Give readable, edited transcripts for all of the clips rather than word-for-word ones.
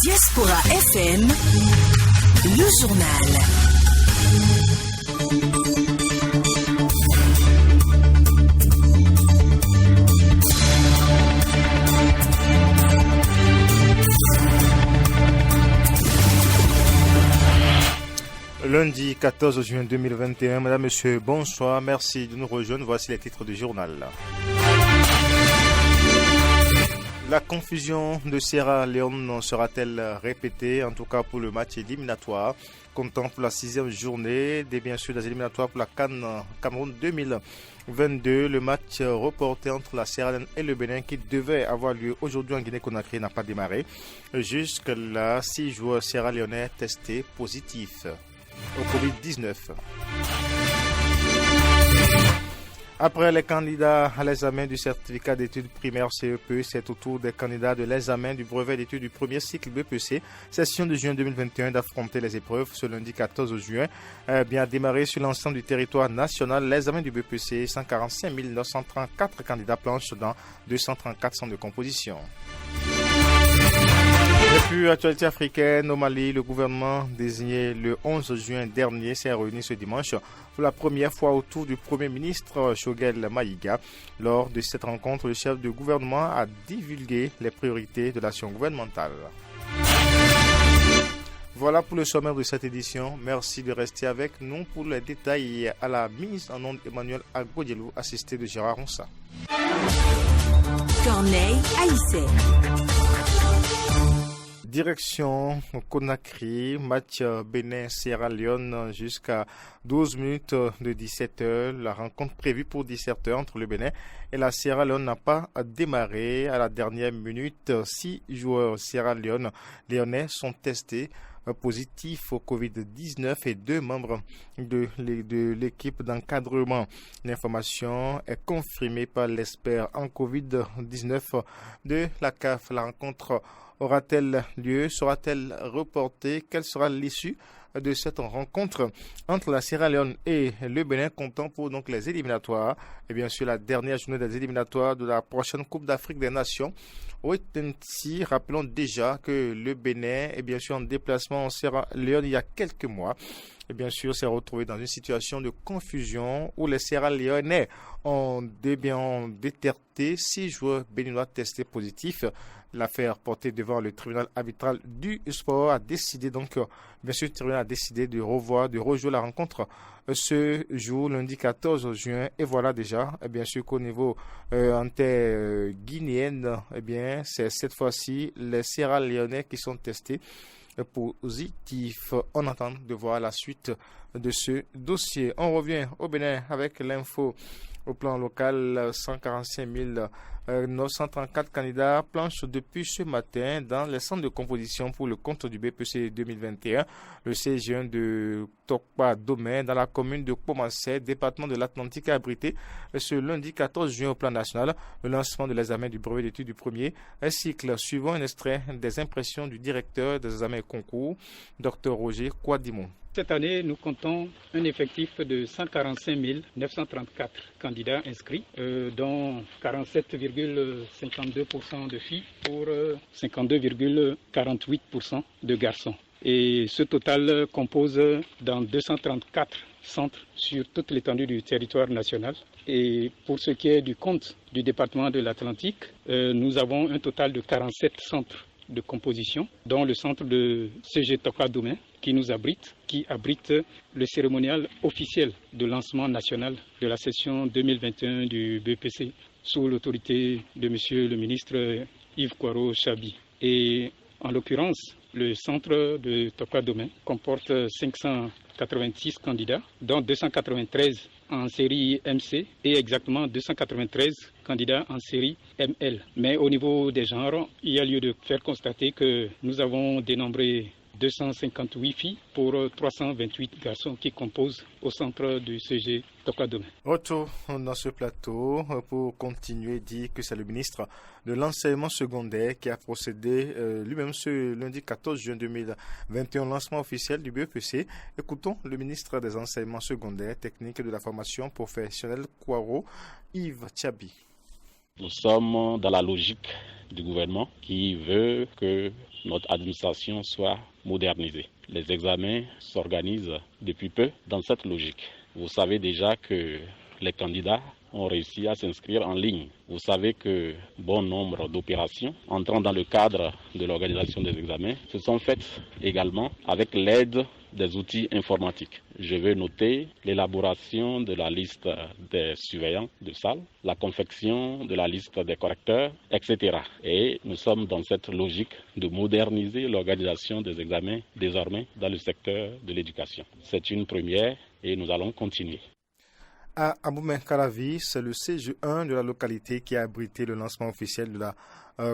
Diaspora FM, le journal. Lundi 14 juin 2021, Madame, Monsieur, bonsoir, merci de nous rejoindre. Voici les titres du journal. La confusion de Sierra Leone sera-t-elle répétée, en tout cas pour le match éliminatoire, comptant pour la 6e journée des éliminatoires pour la CAN Cameroun 2022. Le match reporté entre la Sierra Leone et le Bénin qui devait avoir lieu aujourd'hui en Guinée-Conakry n'a pas démarré. Jusque-là, 6 joueurs sierra-léonais testés positifs au Covid-19. Après les candidats à l'examen du certificat d'études primaires CEP, c'est au tour des candidats de l'examen du brevet d'études du premier cycle BPC, session de juin 2021, d'affronter les épreuves. Ce lundi 14 juin, bien démarré sur l'ensemble du territoire national. L'examen du BPC, 145 934 candidats planchent dans 234 centres de composition. Et puis, actualité africaine, au Mali, le gouvernement désigné le 11 juin dernier s'est réuni ce dimanche pour la première fois autour du Premier ministre Choguel Maïga. Lors de cette rencontre, le chef du gouvernement a divulgué les priorités de l'action gouvernementale. Voilà pour le sommaire de cette édition. Merci de rester avec nous pour les détails à la mise en onde Emmanuel Agodjelou, assisté de Gérard Ronsa. Corneille Aïssé. Direction Conakry, match Bénin-Sierra Leone jusqu'à 12 minutes de 17h. La rencontre prévue pour 17h entre le Bénin et la Sierra Leone n'a pas démarré. À la dernière minute, 6 joueurs sierra-léonais sont testés positifs au Covid-19 et 2 membres de l'équipe d'encadrement. L'information est confirmée par l'expert en Covid-19 de la CAF. La rencontre aura-t-elle lieu? Sera-t-elle reportée? Quelle sera l'issue de cette rencontre entre la Sierra Leone et le Bénin, comptant pour donc les éliminatoires et bien sûr la dernière journée des éliminatoires de la prochaine Coupe d'Afrique des Nations au Tensi? Rappelons déjà que le Bénin est bien sûr en déplacement en Sierra Leone il y a quelques mois. Et bien sûr, s'est retrouvé dans une situation de confusion où les Sierra-Léonais ont détecté 6 joueurs béninois testés positifs. L'affaire portée devant le tribunal arbitral du sport a décidé donc, bien sûr, le tribunal a décidé de rejouer la rencontre ce jour, lundi 14 juin. Et voilà déjà, bien sûr qu'au niveau en terre guinéenne, eh bien, c'est cette fois-ci les Sierra-Léonais qui sont testés positif. On attend de voir la suite de ce dossier. On revient au Bénin avec l'info au plan local. 145 934 candidats planchent depuis ce matin dans les centres de composition pour le compte du BPC 2021. Le 16 juin de Tokpa Domain, dans la commune de Pomassé, département de l'Atlantique, a abrité ce lundi 14 juin au plan national le lancement de l'examen du brevet d'études du premier cycle, suivant un extrait des impressions du directeur des examens et concours, Dr Roger Kouadimon. Cette année, nous comptons un effectif de 145 934 candidats inscrits, dont 47,52% de filles pour 52,48% de garçons. Et ce total compose dans 234 centres sur toute l'étendue du territoire national. Et pour ce qui est du compte du département de l'Atlantique, nous avons un total de 47 centres de composition, dont le centre de CG Tokpa Domain qui abrite le cérémonial officiel de lancement national de la session 2021 du BPC sous l'autorité de Monsieur le ministre Yves Kouaro Chabi. Et en l'occurrence, le centre de Tokpa Domain comporte 586 candidats, dont 293 en série MC et exactement 293 candidats en série ML. Mais au niveau des genres, il y a lieu de faire constater que nous avons dénombré 258 filles pour 328 garçons qui composent au centre du CG Tokpa Domain. Retour dans ce plateau pour continuer, dit que c'est le ministre de l'enseignement secondaire qui a procédé lui-même ce lundi 14 juin 2021 au lancement officiel du BEPC. Écoutons le ministre des enseignements secondaires, techniques et de la formation professionnelle Kouaro, Yves Chabi. Nous sommes dans la logique du gouvernement qui veut que notre administration soit modernisée. Les examens s'organisent depuis peu dans cette logique. Vous savez déjà que les candidats ont réussi à s'inscrire en ligne. Vous savez que bon nombre d'opérations entrant dans le cadre de l'organisation des examens se sont faites également avec l'aide des outils informatiques. Je veux noter l'élaboration de la liste des surveillants de salle, la confection de la liste des correcteurs, etc. Et nous sommes dans cette logique de moderniser l'organisation des examens désormais dans le secteur de l'éducation. C'est une première et nous allons continuer. À Abomey-Calavi, c'est le CG1 de la localité qui a abrité le lancement officiel de la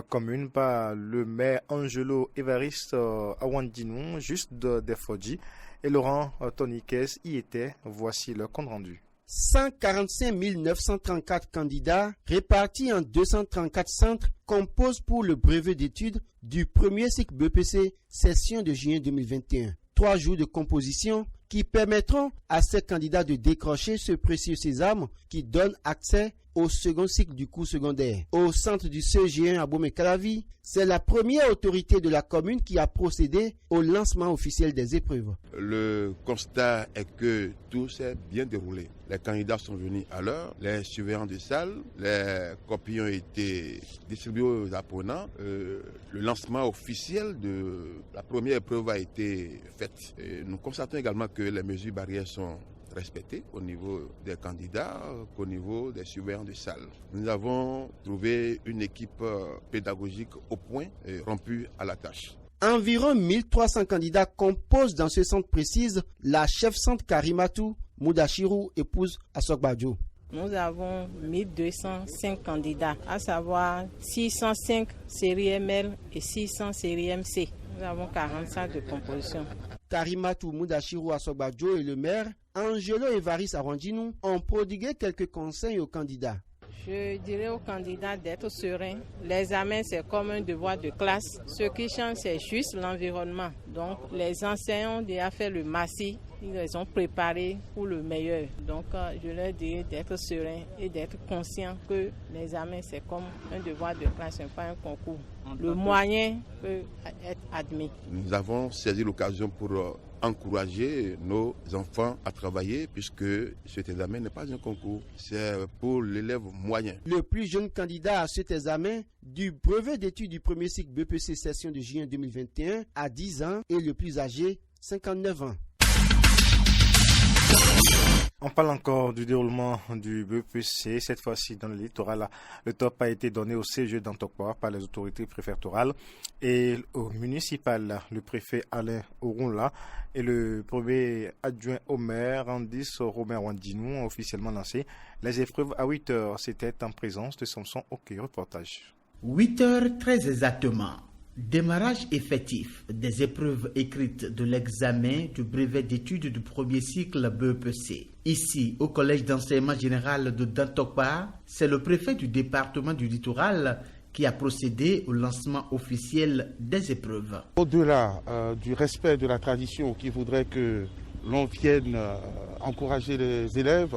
commune par le maire Angelo Évariste Awandinou, juste des Fodji, et Laurent Toniquez y était. Voici le compte rendu. 145 934 candidats répartis en 234 centres composent pour le brevet d'études du premier cycle BPC session de juin 2021. 3 jours de composition qui permettront à ces candidats de décrocher ce précieux sésame qui donne accès au second cycle du cours secondaire. Au centre du CG1 à Abomey-Calavi, c'est la première autorité de la commune qui a procédé au lancement officiel des épreuves. Le constat est que tout s'est bien déroulé. Les candidats sont venus à l'heure, les surveillants de salle, les copies ont été distribuées aux apprenants. Le lancement officiel de la première épreuve a été fait. Et nous constatons également que les mesures barrières sont respectées au niveau des candidats, qu'au niveau des surveillants de salle. Nous avons trouvé une équipe pédagogique au point et rompue à la tâche. Environ 1300 candidats composent dans ce centre précise la chef-centre Karimatou Moudachirou, épouse Asokbadjo. Nous avons 1205 candidats, à savoir 605 série ML et 600 série MC. Nous avons 40 salles de composition. Karimatou Moudachirou Asokbadjo et le maire Angelo Évariste Awandinou ont prodigué quelques conseils aux candidats. Je dirais aux candidats d'être sereins. L'examen, c'est comme un devoir de classe. Ce qui change, c'est juste l'environnement. Donc, les enseignants ont déjà fait le massif. Ils les ont préparés pour le meilleur. Donc, je leur dirais d'être sereins et d'être conscients que l'examen, c'est comme un devoir de classe, ce n'est pas un concours. Le moyen peut être admis. Nous avons saisi l'occasion pour encourager nos enfants à travailler puisque cet examen n'est pas un concours, c'est pour l'élève moyen. Le plus jeune candidat à cet examen du brevet d'études du premier cycle BPC session de juin 2021 a 10 ans et le plus âgé 59 ans. On parle encore du déroulement du BPC, cette fois-ci dans le littoral. Le top a été donné au CG d'Antokwa par les autorités préfectorales et au municipal. Le préfet Alain Orunla et le premier adjoint au maire, Andis Robert Wandinou, ont officiellement lancé les épreuves à 8 heures. C'était en présence de Samson Oké. Reportage. 8 heures très exactement. Démarrage effectif des épreuves écrites de l'examen du brevet d'études du premier cycle BEPC. Ici, au collège d'enseignement général de Dantokpa, c'est le préfet du département du littoral qui a procédé au lancement officiel des épreuves. Au-delà du respect de la tradition qui voudrait que l'on vienne encourager les élèves,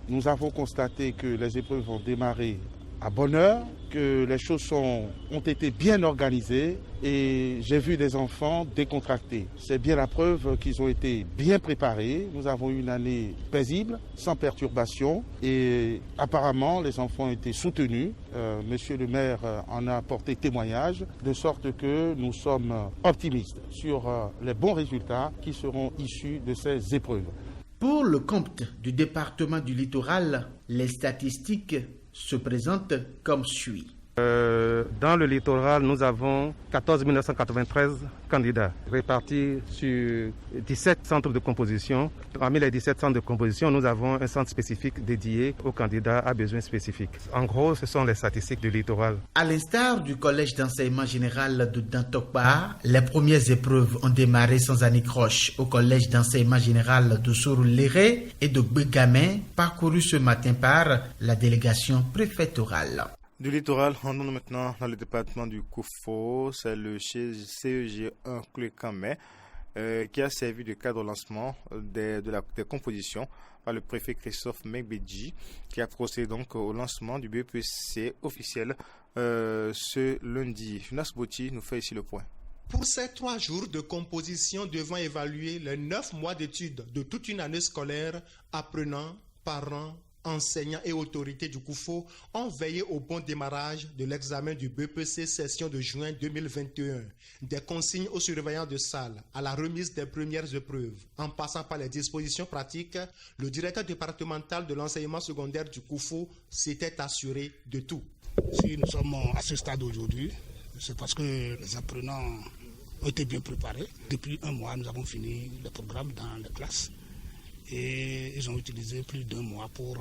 nous avons constaté que les épreuves ont démarré à bonne heure, que les choses ont été bien organisées et j'ai vu des enfants décontractés. C'est bien la preuve qu'ils ont été bien préparés. Nous avons eu une année paisible, sans perturbation et apparemment les enfants ont été soutenus. Monsieur le maire en a apporté témoignage, de sorte que nous sommes optimistes sur les bons résultats qui seront issus de ces épreuves. Pour le compte du département du littoral, les statistiques se présente comme suit. Dans le littoral, nous avons 14 993 candidats répartis sur 17 centres de composition. Parmi les 17 centres de composition, nous avons un centre spécifique dédié aux candidats à besoins spécifiques. En gros, ce sont les statistiques du littoral. À l'instar du collège d'enseignement général de Dantokpa, les premières épreuves ont démarré sans anicroche au collège d'enseignement général de Soruléré et de Bégamin, parcouru ce matin par la délégation préfectorale. Du littoral, on est maintenant dans le département du Koufo, c'est le CEG1 Clécamé qui a servi de cadre au lancement des compositions par le préfet Christophe Megbedji, qui a procédé donc au lancement du BEPC officiel ce lundi. Jonas Boti nous fait ici le point. Pour ces 3 jours de composition devant évaluer les 9 mois d'études de toute une année scolaire, apprenants, parents, enseignants et autorités du COUFO ont veillé au bon démarrage de l'examen du BEPC session de juin 2021. Des consignes aux surveillants de salle, à la remise des premières épreuves, en passant par les dispositions pratiques, le directeur départemental de l'enseignement secondaire du COUFO s'était assuré de tout. Si nous sommes à ce stade aujourd'hui, c'est parce que les apprenants ont été bien préparés. Depuis 1 mois, nous avons fini le programme dans les classes. Et ils ont utilisé plus d'1 mois pour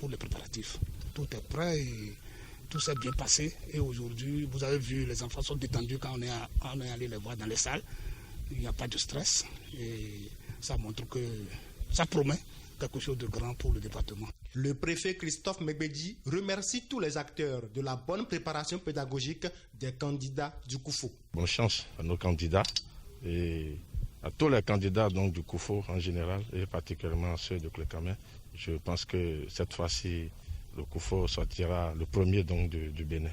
les préparatifs. Tout est prêt et tout s'est bien passé. Et aujourd'hui, vous avez vu, les enfants sont détendus quand on est allé les voir dans les salles. Il n'y a pas de stress et ça montre que ça promet quelque chose de grand pour le département. Le préfet Christophe Megbedji remercie tous les acteurs de la bonne préparation pédagogique des candidats du COUFO. Bonne chance à nos candidats et à tous les candidats donc, du COUFO en général et particulièrement ceux de Clécamin. Je pense que cette fois-ci, le COUFO sortira le premier donc, du Bénin.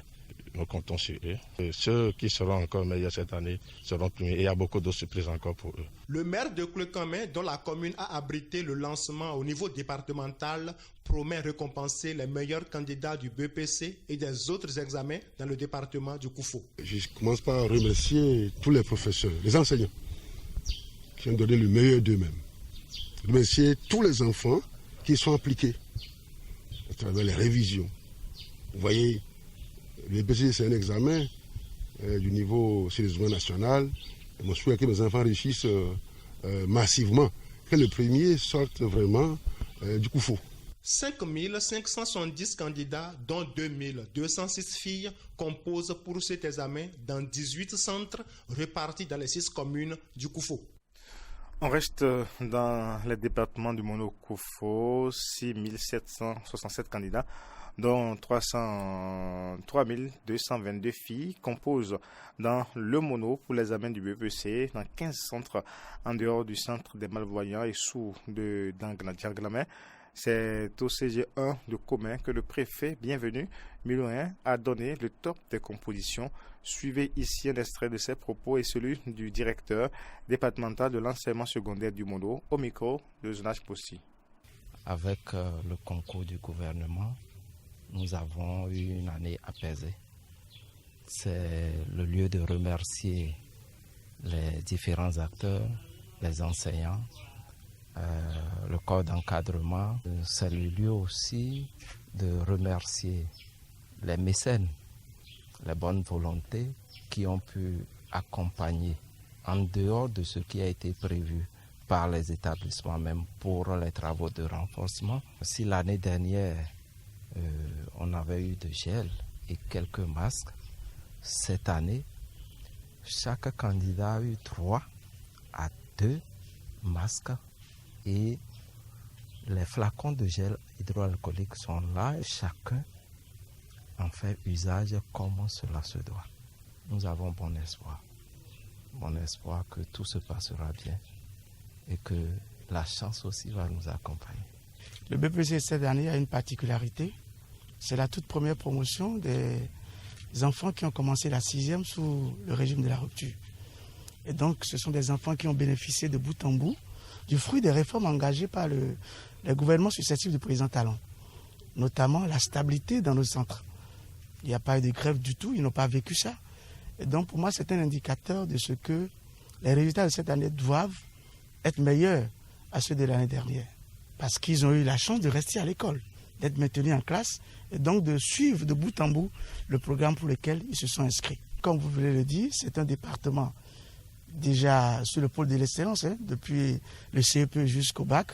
Nous comptons sur eux. Et ceux qui seront encore meilleurs cette année seront premiers. Et il y a beaucoup de surprises encore pour eux. Le maire de Clécamin, dont la commune a abrité le lancement au niveau départemental, promet récompenser les meilleurs candidats du BEPC et des autres examens dans le département du COUFO. Je commence par remercier tous les professeurs, les enseignants, qui ont donné le meilleur d'eux-mêmes. Remercier tous les enfants qui sont impliqués à travers les révisions. Vous voyez, le BEPC, c'est un examen du niveau sérieusement national. Et je souhaite que mes enfants réussissent massivement, que le premier sorte vraiment du COUFO. 5 570 candidats, dont 2206 filles, composent pour cet examen dans 18 centres répartis dans les 6 communes du COUFO. On reste dans les départements du Mono-COUFO, 6 767 candidats, dont 3 222 filles composent dans le mono pour l'examen du BEPC dans 15 centres en dehors du centre des malvoyants et sourds d'Anglamin. C'est au CG1 de Commun que le préfet Bienvenu Milouin a donné le top des compositions. Suivez ici un extrait de ses propos et celui du directeur départemental de l'enseignement secondaire du Mono au micro de Jonas Boti. Avec le concours du gouvernement, nous avons eu une année apaisée. C'est le lieu de remercier les différents acteurs, les enseignants, le corps d'encadrement. C'est le lieu aussi de remercier les mécènes, les bonnes volontés qui ont pu accompagner en dehors de ce qui a été prévu par les établissements même pour les travaux de renforcement. Si l'année dernière, on avait eu de gel et quelques masques, cette année, chaque candidat a eu 3 à 2 masques et les flacons de gel hydroalcoolique sont là et chacun en fait usage comme cela se doit. Nous avons bon espoir que tout se passera bien et que la chance aussi va nous accompagner. Le BEPC cette année a une particularité, c'est la toute première promotion des enfants qui ont commencé la 6e sous le régime de la rupture. Et donc ce sont des enfants qui ont bénéficié de bout en bout du fruit des réformes engagées par les gouvernements successifs du président Talon, notamment la stabilité dans nos centres. Il n'y a pas eu de grève du tout, ils n'ont pas vécu ça. Et donc pour moi, c'est un indicateur de ce que les résultats de cette année doivent être meilleurs à ceux de l'année dernière. Parce qu'ils ont eu la chance de rester à l'école, d'être maintenus en classe et donc de suivre de bout en bout le programme pour lequel ils se sont inscrits. Comme vous voulez le dire, c'est un département déjà sur le pôle de l'excellence, depuis le CEP jusqu'au bac.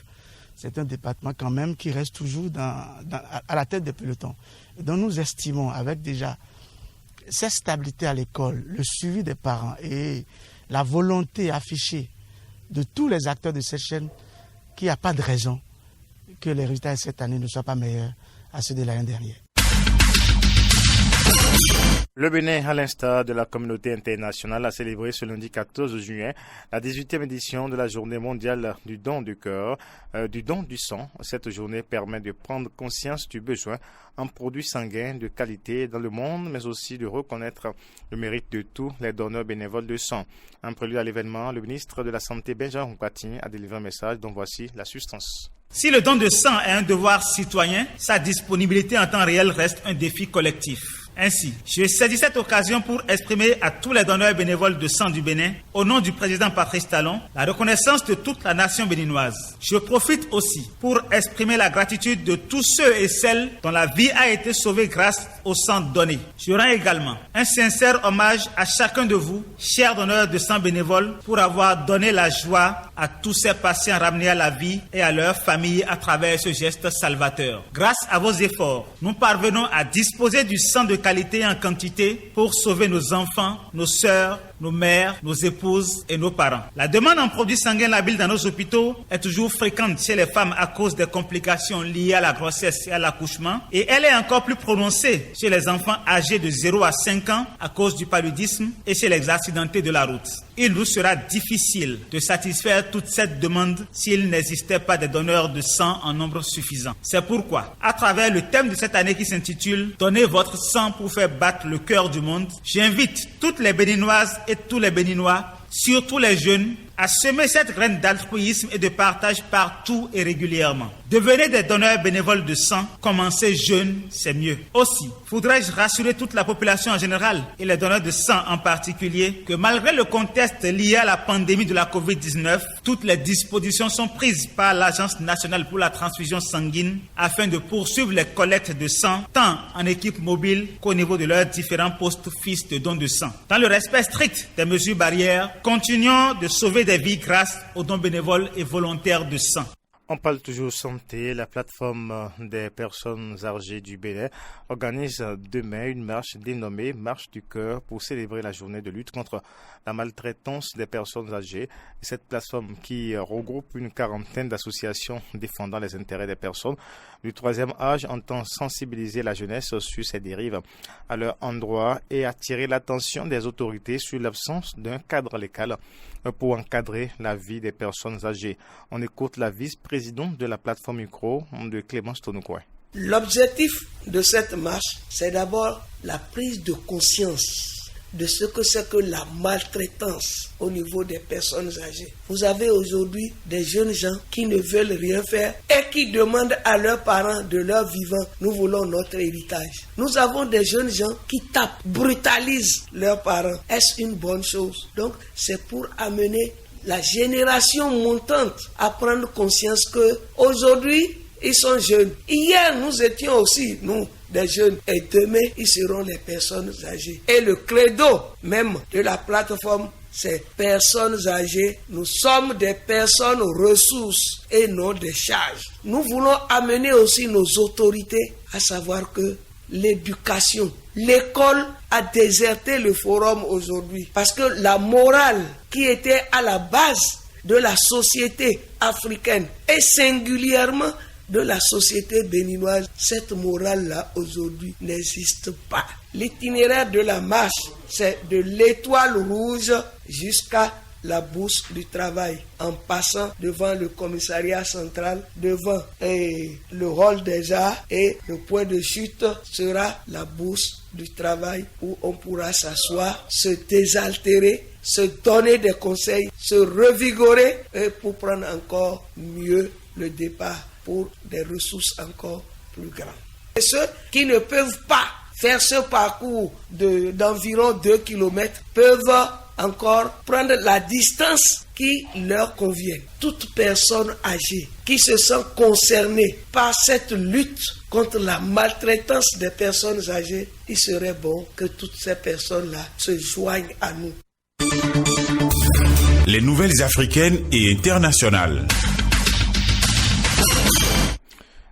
C'est un département quand même qui reste toujours à la tête des pelotons. Et donc nous estimons avec déjà cette stabilité à l'école, le suivi des parents et la volonté affichée de tous les acteurs de cette chaîne qu'il n'y a pas de raison que les résultats de cette année ne soient pas meilleurs à ceux de l'année dernière. Le Bénin, à l'instar de la communauté internationale, a célébré ce lundi 14 juin la 18e édition de la journée mondiale du don du cœur, du don du sang. Cette journée permet de prendre conscience du besoin en produits sanguins de qualité dans le monde, mais aussi de reconnaître le mérite de tous les donneurs bénévoles de sang. En prélude à l'événement, le ministre de la Santé, Benjamin Nkwatin, a délivré un message dont voici la substance. Si le don de sang est un devoir citoyen, sa disponibilité en temps réel reste un défi collectif. Ainsi, je saisis cette occasion pour exprimer à tous les donneurs bénévoles de sang du Bénin, au nom du président Patrice Talon, la reconnaissance de toute la nation béninoise. Je profite aussi pour exprimer la gratitude de tous ceux et celles dont la vie a été sauvée grâce au sang donné. Je rends également un sincère hommage à chacun de vous, chers donneurs de sang bénévoles, pour avoir donné la joie à tous ces patients ramenés à la vie et à leurs familles à travers ce geste salvateur. Grâce à vos efforts, nous parvenons à disposer du sang de qualité et en quantité pour sauver nos enfants, nos sœurs, nos mères, nos épouses et nos parents. La demande en produits sanguins labiles dans nos hôpitaux est toujours fréquente chez les femmes à cause des complications liées à la grossesse et à l'accouchement, et elle est encore plus prononcée chez les enfants âgés de 0 à 5 ans à cause du paludisme et chez les accidentés de la route. Il nous sera difficile de satisfaire toute cette demande s'il n'existait pas des donneurs de sang en nombre suffisant. C'est pourquoi, à travers le thème de cette année qui s'intitule « Donnez votre sang pour faire battre le cœur du monde », j'invite toutes les Béninoises et tous les Béninois, surtout les jeunes, à semer cette graine d'altruisme et de partage partout et régulièrement. Devenez des donneurs bénévoles de sang, commencez jeunes, c'est mieux. Aussi, voudrais-je rassurer toute la population en général et les donneurs de sang en particulier que malgré le contexte lié à la pandémie de la COVID-19, toutes les dispositions sont prises par l'Agence nationale pour la transfusion sanguine afin de poursuivre les collectes de sang tant en équipe mobile qu'au niveau de leurs différents postes fixes de dons de sang. Dans le respect strict des mesures barrières, continuons de sauver des vies grâce aux dons bénévoles et volontaires de sang. On parle toujours santé. La plateforme des personnes âgées du Bénin organise demain une marche dénommée Marche du Cœur pour célébrer la journée de lutte contre la maltraitance des personnes âgées. Cette plateforme qui regroupe une quarantaine d'associations défendant les intérêts des personnes du troisième âge entend sensibiliser la jeunesse sur ces dérives à leur endroit et attirer l'attention des autorités sur l'absence d'un cadre légal pour encadrer la vie des personnes âgées. On écoute la vice-présidente de la plateforme Micro de Clémence Tonoukoy. L'objectif de cette marche, c'est d'abord la prise de conscience de ce que c'est que la maltraitance au niveau des personnes âgées. Vous avez aujourd'hui des jeunes gens qui ne veulent rien faire et qui demandent à leurs parents de leur vivant, nous voulons notre héritage. Nous avons des jeunes gens qui tapent, brutalisent leurs parents. Est-ce une bonne chose? Donc, c'est pour amener la génération montante à prendre conscience que aujourd'hui, ils sont jeunes. Hier, nous étions aussi, nous, des jeunes. Et demain, ils seront les personnes âgées. Et le credo même de la plateforme, c'est personnes âgées. Nous sommes des personnes ressources et non des charges. Nous voulons amener aussi nos autorités à savoir que l'éducation, l'école a déserté le forum aujourd'hui. Parce que la morale qui était à la base de la société africaine et singulièrement de la société béninoise, cette morale-là aujourd'hui n'existe pas. L'itinéraire de la marche, c'est de l'étoile rouge jusqu'à la bourse du travail, en passant devant le commissariat central, devant le hall des arts, et le point de chute sera la bourse du travail où on pourra s'asseoir, se désaltérer, se donner des conseils, se revigorer et pour prendre encore mieux le départ pour des ressources encore plus grandes. Et ceux qui ne peuvent pas faire ce parcours d'environ 2 km peuvent encore prendre la distance qui leur convient. Toute personne âgée qui se sent concernée par cette lutte contre la maltraitance des personnes âgées, il serait bon que toutes ces personnes-là se joignent à nous. Les nouvelles africaines et internationales.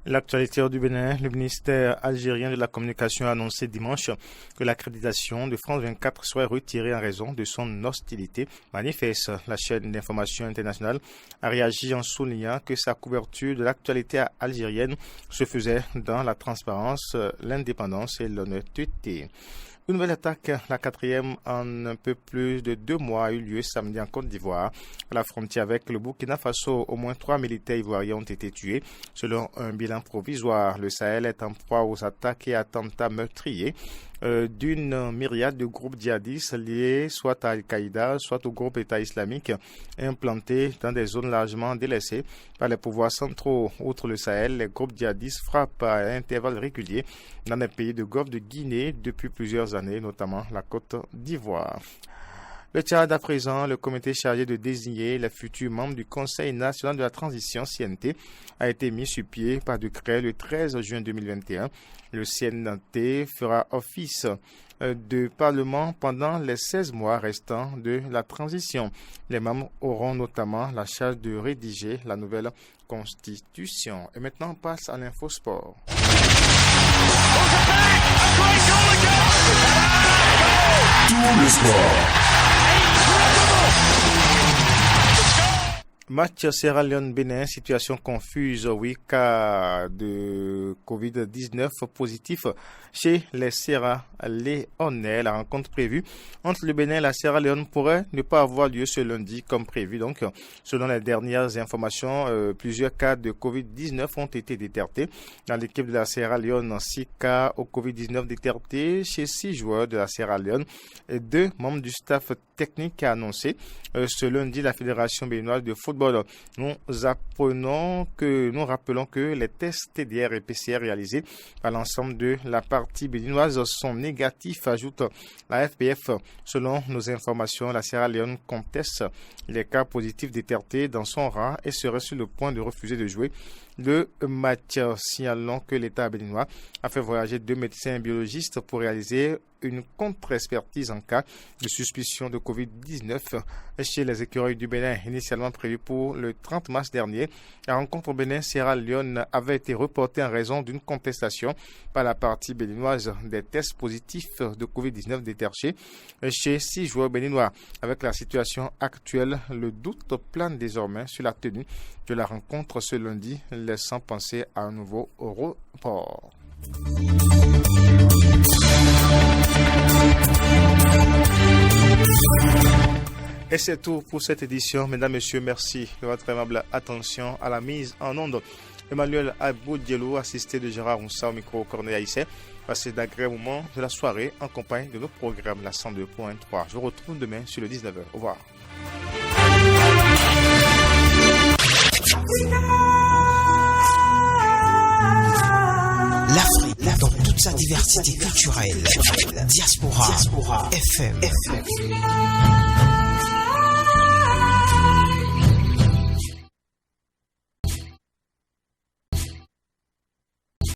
L'actualité du Bénin, le ministère algérien de la Communication a annoncé dimanche que l'accréditation de France 24 soit retirée en raison de son hostilité manifeste. La chaîne d'information internationale a réagi en soulignant que sa couverture de l'actualité algérienne se faisait dans la transparence, l'indépendance et l'honnêteté. Une nouvelle attaque, la quatrième en un peu plus de 2 mois, a eu lieu samedi en Côte d'Ivoire. À la frontière avec le Burkina Faso, au moins 3 militaires ivoiriens ont été tués. Selon un bilan provisoire, le Sahel est en proie aux attaques et attentats meurtriers d'une myriade de groupes djihadistes liés soit à Al-Qaïda, soit au groupe État islamique, implantés dans des zones largement délaissées par les pouvoirs centraux. Outre le Sahel, les groupes djihadistes frappent à intervalles réguliers dans les pays de Golfe de Guinée depuis plusieurs années, notamment la Côte d'Ivoire. Le Tchad, à présent, le comité chargé de désigner les futurs membres du Conseil national de la transition, CNT, a été mis sur pied par décret le 13 juin 2021. Le CNT fera office de Parlement pendant les 16 mois restants de la transition. Les membres auront notamment la charge de rédiger la nouvelle constitution. Et maintenant, on passe à l'infosport. Tout le sport. Match Sierra Leone-Bénin, situation confuse, oui, cas de Covid-19 positif chez les Sierra Léonais. La rencontre prévue entre le Bénin et la Sierra Leone pourrait ne pas avoir lieu ce lundi comme prévu. Donc, selon les dernières informations, plusieurs cas de Covid-19 ont été détectés dans l'équipe de la Sierra Leone. 6 cas au Covid-19 détectés chez 6 joueurs de la Sierra Leone et 2 membres du staff technique a annoncé ce lundi la Fédération béninoise de football. Nous rappelons que les tests TDR et PCR réalisés par l'ensemble de la partie béninoise sont négatifs, ajoute la FPF. Selon nos informations, la Sierra Leone conteste les cas positifs détectés dans son rang et serait sur le point de refuser de jouer le match. Signalons que l'État béninois a fait voyager 2 médecins biologistes pour réaliser une contre-expertise en cas de suspicion de Covid-19 chez les écureuils du Bénin. Initialement prévue pour le 30 mars dernier, la rencontre Bénin-Sierra Leone avait été reportée en raison d'une contestation par la partie béninoise des tests positifs de Covid-19 détectés chez 6 joueurs béninois. Avec la situation actuelle, le doute plane désormais sur la tenue de la rencontre ce lundi, laissant penser à un nouveau report. Et c'est tout pour cette édition. Mesdames, Messieurs, merci de votre aimable attention à la mise en onde. Emmanuel Abou-Dielou, assisté de Gérard Roussa au micro Corneille Haïssé. Passez d'agréables moments de la soirée en compagnie de nos programmes, la 102.3. Je vous retrouve demain sur le 19h. Au revoir. L'Afrique dans toute sa diversité culturelle. Diaspora FM.